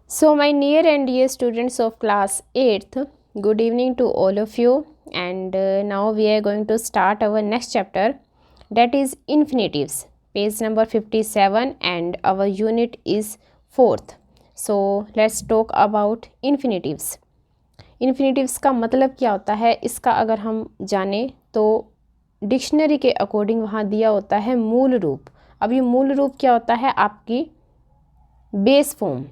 So, my near and dear students of class 8th, good evening to all of you. And now we are going to start our next chapter, that is infinitives, page number 57, and our unit is 4th. So, let's talk about infinitives. Infinitives का मतलब क्या होता है, इसका अगर हम जाने तो डिक्शनरी के अकॉर्डिंग वहाँ दिया होता है मूल रूप। अब ये मूल रूप क्या होता है, आपकी बेस फॉर्म,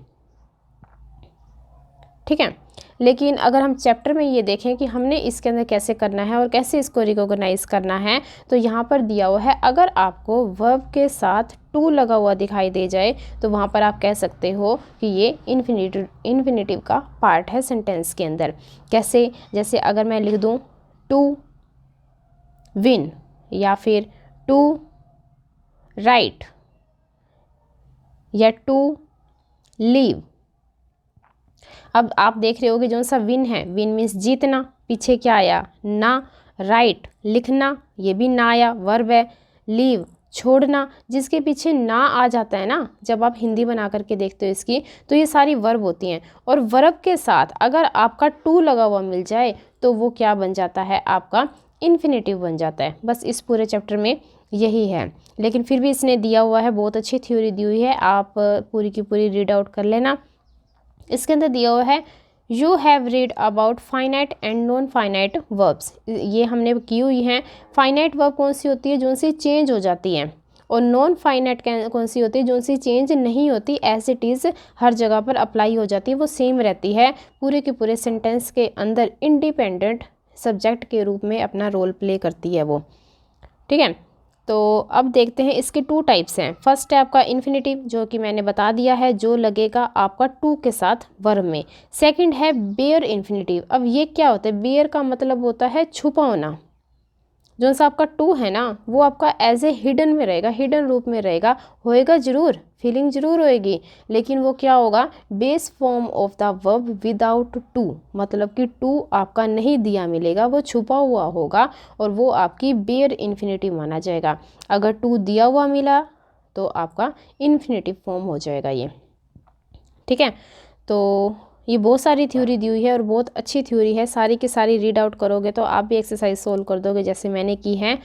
ठीक है। लेकिन अगर हम चैप्टर में ये देखें कि हमने इसके अंदर कैसे करना है और कैसे इसको रिकॉग्नाइज करना है, तो यहाँ पर दिया हुआ है अगर आपको वर्ब के साथ टू लगा हुआ दिखाई दे जाए तो वहाँ पर आप कह सकते हो कि ये इन्फिनेटिव का पार्ट है सेंटेंस के अंदर। कैसे, जैसे अगर मैं लिख दूँ टू विन या फिर टू राइट या टू लीव। अब आप देख रहे हो कि जो सा विन है, विन मीन्स जीतना, पीछे क्या आया ना, राइट लिखना, ये भी ना आया, वर्ब है। लीव छोड़ना, जिसके पीछे ना आ जाता है ना, जब आप हिंदी बना करके देखते हो इसकी, तो ये सारी वर्ब होती हैं। और वर्ब के साथ अगर आपका टू लगा हुआ मिल जाए तो वो क्या बन जाता है, आपका इन्फिनेटिव बन जाता है। बस इस पूरे चैप्टर में यही है, लेकिन फिर भी इसने दिया हुआ है, बहुत अच्छी थ्योरी दी हुई है, आप पूरी की पूरी रीड आउट कर लेना। इसके अंदर दिया हुआ है you have read about finite and non finite verbs. ये हमने की हुई हैं। फाइनाइट वर्ब कौन सी होती है, जो सी चेंज हो जाती है, और नॉन फाइनाइट कौन सी होती है, जो सी चेंज नहीं होती, एज इट इज़ हर जगह पर अप्लाई हो जाती है, वो सेम रहती है, पूरे के पूरे सेंटेंस के अंदर इंडिपेंडेंट सब्जेक्ट के रूप में अपना रोल प्ले करती है वो, ठीक है। तो अब देखते हैं, इसके टू टाइप्स हैं। फर्स्ट है आपका इन्फिनेटिव, जो कि मैंने बता दिया है, जो लगेगा आपका टू के साथ वर्ब में। सेकंड है बेयर इन्फिनेटिव। अब ये क्या होता है, बेयर का मतलब होता है छुपा होना। जो सा आपका टू है ना, वो आपका एज ए हिडन में रहेगा, हिडन रूप में रहेगा, होएगा जरूर, फीलिंग जरूर होएगी, लेकिन वो क्या होगा, base form of the verb without to, मतलब कि टू आपका नहीं दिया मिलेगा, वो छुपा हुआ होगा और वो आपकी बेयर इन्फिनेटिव माना जाएगा। अगर टू दिया हुआ मिला तो आपका इन्फिनेटिव फॉर्म हो जाएगा ये, ठीक है। तो ये बहुत सारी थ्योरी दी हुई है और बहुत अच्छी थ्योरी है, सारी की सारी रीड आउट करोगे तो आप भी एक्सरसाइज सोल्व कर दोगे जैसे मैंने की है।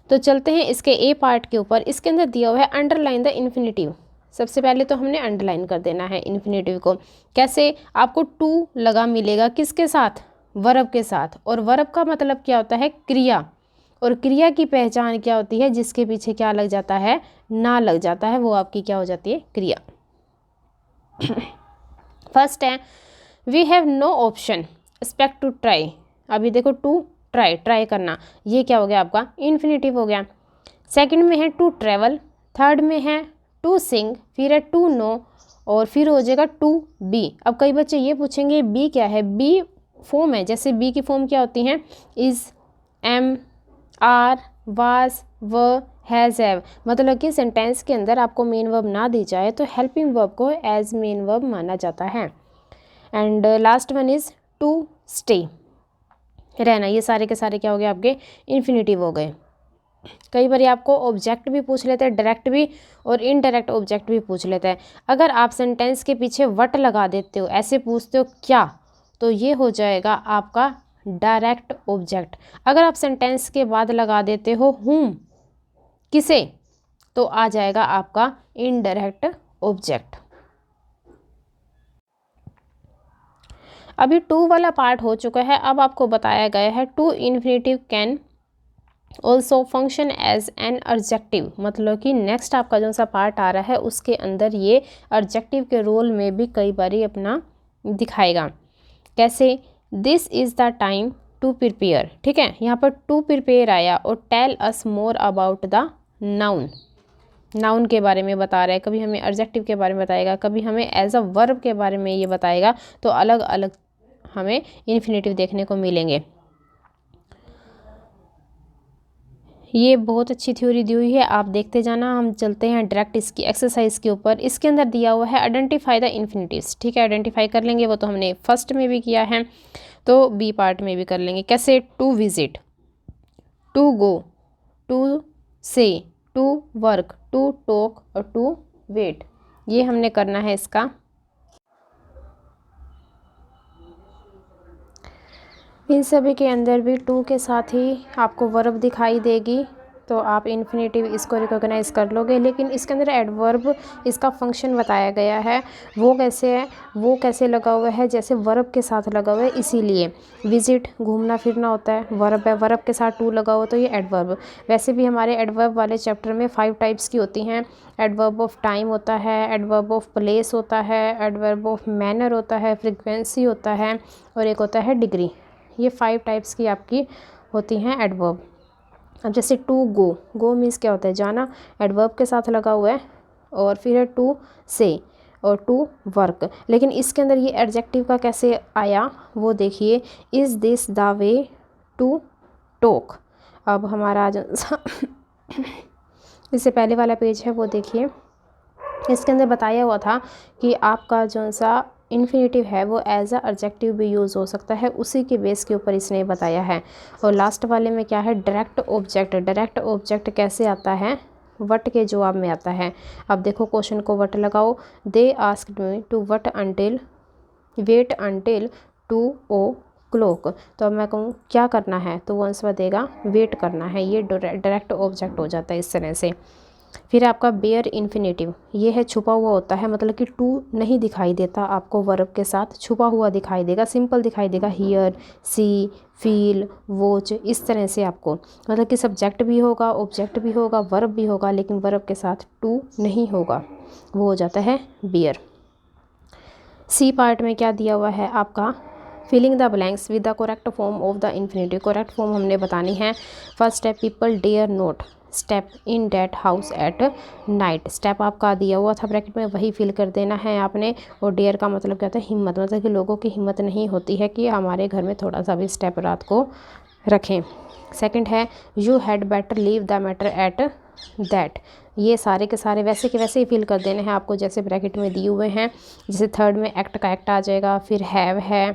तो चलते हैं इसके ए पार्ट के ऊपर। इसके अंदर दिया हुआ है अंडरलाइन द इन्फिनेटिव। सबसे पहले तो हमने अंडरलाइन कर देना है इन्फिनेटिव को। कैसे, आपको टू लगा मिलेगा, किसके साथ, वर्ब के साथ, और वर्ब का मतलब क्या होता है, क्रिया, और क्रिया की पहचान क्या होती है, जिसके पीछे क्या लग जाता है, ना लग जाता है, वो आपकी क्या हो जाती है, क्रिया। फर्स्ट है we have no option expect to try. अभी देखो टू ट्राई, ट्राई करना, ये क्या हो गया आपका इन्फिनेटिव हो गया। सेकंड में है टू ट्रैवल, थर्ड में है टू सिंग, फिर है टू नो, और फिर हो जाएगा टू बी। अब कई बच्चे ये पूछेंगे बी क्या है, बी फॉर्म है, जैसे बी की फॉर्म क्या होती है, इज, एम, आर, वाज, व, हैज़, हैव। मतलब कि सेंटेंस के अंदर आपको मेन वर्ब ना दी जाए तो हेल्पिंग वर्ब को एज मेन वर्ब माना जाता है। And last one is to stay, रहना। ये सारे के सारे क्या हो गए, आपके इन्फिनेटिव हो गए। कई बार आपको ऑब्जेक्ट भी पूछ लेते हैं, डायरेक्ट भी और इनडायरेक्ट ऑब्जेक्ट भी पूछ लेते हैं। अगर आप सेंटेंस के पीछे वट लगा देते हो, ऐसे पूछते हो क्या, तो ये हो जाएगा आपका डायरेक्ट ऑब्जेक्ट। अगर आप सेंटेंस के बाद लगा देते हो हुम, किसे, तो आ जाएगा आपका इनडायरेक्ट ऑब्जेक्ट। अभी टू वाला पार्ट हो चुका है, अब आपको बताया गया है to infinitive can also function as an adjective. मतलब कि नेक्स्ट आपका जो सा पार्ट आ रहा है उसके अंदर ये एडजेक्टिव के रोल में भी कई बारी अपना दिखाएगा। कैसे, this is the time to prepare, ठीक है, यहाँ पर टू प्रिपेयर आया, और tell us more about the noun, noun के बारे में बता रहा है, कभी हमें एडजेक्टिव के बारे में बताएगा, कभी हमें एज अ वर्ब के बारे में ये बताएगा, तो अलग अलग हमें इन्फिनेटिव देखने को मिलेंगे। ये बहुत अच्छी थ्योरी दी हुई है, आप देखते जाना। हम चलते हैं डायरेक्ट इसकी एक्सरसाइज के ऊपर। इसके अंदर दिया हुआ है आइडेंटिफाई द इन्फिनेटिव्स, ठीक है, आइडेंटिफाई कर लेंगे, वो तो हमने फर्स्ट में भी किया है, तो बी पार्ट में भी कर लेंगे। कैसे, to visit, to go, to say, to work, to talk और टू वेट, ये हमने करना है इसका इन सभी के अंदर भी टू के साथ ही आपको वर्ब दिखाई देगी, तो आप इन्फिनेटिव इसको रिकॉग्नाइज़ कर लोगे। लेकिन इसके अंदर एडवर्ब, इसका फंक्शन बताया गया है, वो कैसे है, वो कैसे लगा हुआ है, जैसे वर्ब के साथ लगा हुआ है। इसीलिए विजिट घूमना फिरना होता है, वर्ब है, वर्ब के साथ टू लगा हुआ तो ये एडवर्ब। वैसे भी हमारे एडवर्ब वाले चैप्टर में 5 टाइप्स की होती हैं। एडवर्ब ऑफ टाइम होता है, एडवर्ब ऑफ प्लेस होता है, एडवर्ब ऑफ मैनर होता है, फ्रिक्वेंसी होता है, और एक होता है डिग्री। ये 5 टाइप्स की आपकी होती हैं एडवर्ब। अब जैसे टू गो, गो मीन्स क्या होता है, जाना, एडवर्ब के साथ लगा हुआ है। और फिर है टू से और टू वर्क। लेकिन इसके अंदर ये एडजेक्टिव का कैसे आया वो देखिए, is this the way to talk. अब हमारा जो इससे पहले वाला पेज है वो देखिए, इसके अंदर बताया हुआ था कि आपका जो सा इन्फिनेटिव है वो एज अ एडजेक्टिव भी यूज़ हो सकता है, उसी के बेस के ऊपर इसने बताया है। और लास्ट वाले में क्या है, डायरेक्ट ऑब्जेक्ट। डायरेक्ट ऑब्जेक्ट कैसे आता है, वट के जवाब में आता है। अब देखो क्वेश्चन को वट लगाओ, they asked me to wait until wait until 2 o'clock। तो अब मैं कहूँ क्या करना है, तो वो आंसर देगा वेट करना है। ये डायरेक्ट ऑब्जेक्ट हो जाता है इस तरह से। फिर आपका बेयर इन्फिनेटिव, ये है छुपा हुआ होता है, मतलब कि टू नहीं दिखाई देता आपको, वर्ब के साथ छुपा हुआ दिखाई देगा, सिंपल दिखाई देगा, हियर, सी, फील, वॉच, इस तरह से आपको, मतलब कि सब्जेक्ट भी होगा, ऑब्जेक्ट भी होगा, वर्ब भी होगा, लेकिन वर्ब के साथ टू नहीं होगा, वो हो जाता है बेयर। सी पार्ट में क्या दिया हुआ है आपका, filling the blanks with the correct form of the infinitive. Correct form हमने बतानी है। First step, people dare not step in that house at night. Step आपका दिया हुआ था ब्रैकेट में, वही फिल कर देना है आपने। और डेयर का मतलब क्या होता है, हिम्मत, मतलब कि लोगों की हिम्मत नहीं होती है कि हमारे घर में थोड़ा सा भी स्टेप रात को रखें। सेकंड है, you had better leave the matter at that. ये सारे के सारे वैसे के वैसे ही फिल कर देने हैं आपको, जैसे ब्रैकेट में दिए हुए हैं। जैसे थर्ड में एक्ट का एक्ट आ जाएगा, फिर हैव है,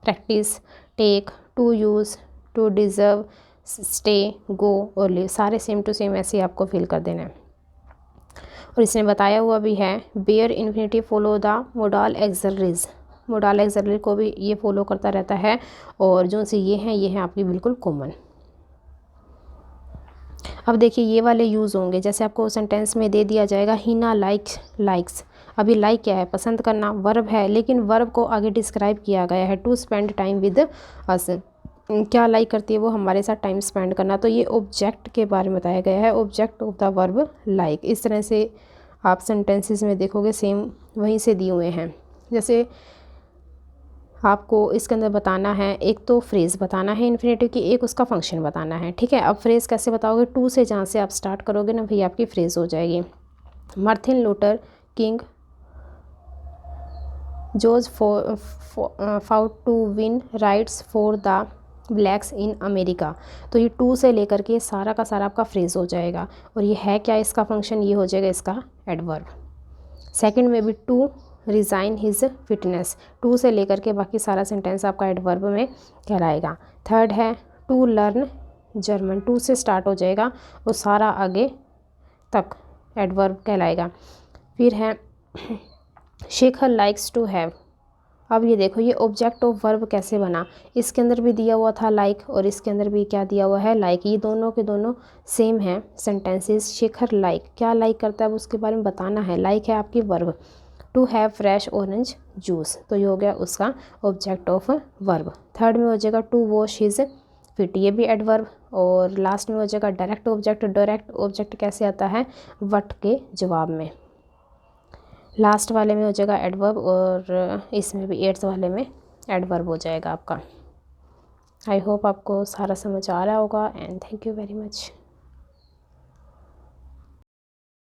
practice, take, to use, to deserve, stay, go और लिव, सारे सेम टू सेम ऐसे ही आपको फिल कर देना है। और इसने बताया हुआ भी है, bare infinitive follow the modal auxiliaries. Modal auxiliary को भी ये फॉलो करता रहता है। और जो सी ये हैं आपकी बिल्कुल कॉमन। अब देखिए ये वाले यूज़ होंगे, जैसे आपको सेंटेंस में दे दिया जाएगा, हिना लाइक्स। अभी लाइक क्या है, पसंद करना, वर्ब है, लेकिन वर्ब को आगे डिस्क्राइब किया गया है, to spend time with us. क्या लाइक करती है वो, हमारे साथ टाइम स्पेंड करना। तो ये ऑब्जेक्ट के बारे में बताया गया है, object of the verb like. इस तरह से आप सेंटेंसेस में देखोगे सेम वहीं से दिए हुए हैं। जैसे आपको इसके अंदर बताना है, एक तो फ्रेज़ बताना है इन्फिनेटिव की, एक उसका फंक्शन बताना है, ठीक है। अब फ्रेज़ कैसे बताओगे, टू से जहाँ से आप स्टार्ट करोगे ना भैया आपकी फ्रेज़ हो जाएगी। मार्टिन लूथर किंग जोज fought to win rights for the blacks in America. तो ये टू से लेकर के सारा का सारा आपका फ्रेज़ हो जाएगा। और ये है क्या, इसका फंक्शन ये हो जाएगा इसका एडवर्ब। सेकंड में भी to resign his fitness, two से लेकर के बाकी सारा सेंटेंस आपका एडवर्ब में कहलाएगा। थर्ड है टू लर्न जर्मन, टू से स्टार्ट हो जाएगा वो सारा आगे तक एडवर्ब कहलाएगा। फिर है शेखर लाइक्स टू हैव। अब ये देखो ये ऑब्जेक्ट ऑफ वर्ब कैसे बना, इसके अंदर भी दिया हुआ था लाइक और इसके अंदर भी क्या दिया हुआ है लाइक। ये दोनों के दोनों सेम हैं सेंटेंसेस। शेखर लाइक, क्या लाइक करता है वो उसके बारे में बताना है। लाइक है आपकी verb. To have fresh orange juice, तो ये हो गया उसका ऑब्जेक्ट ऑफ वर्ब। थर्ड में हो जाएगा टू वॉश हिज फिट, ये भी एडवर्ब। और लास्ट में हो जाएगा डायरेक्ट ऑब्जेक्ट। डायरेक्ट ऑब्जेक्ट कैसे आता है, वट के जवाब में। लास्ट वाले में हो जाएगा एडवर्ब और इसमें भी 8th वाले में एडवर्ब हो जाएगा आपका। आई होप आपको सारा समझ आ रहा होगा and thank you very much.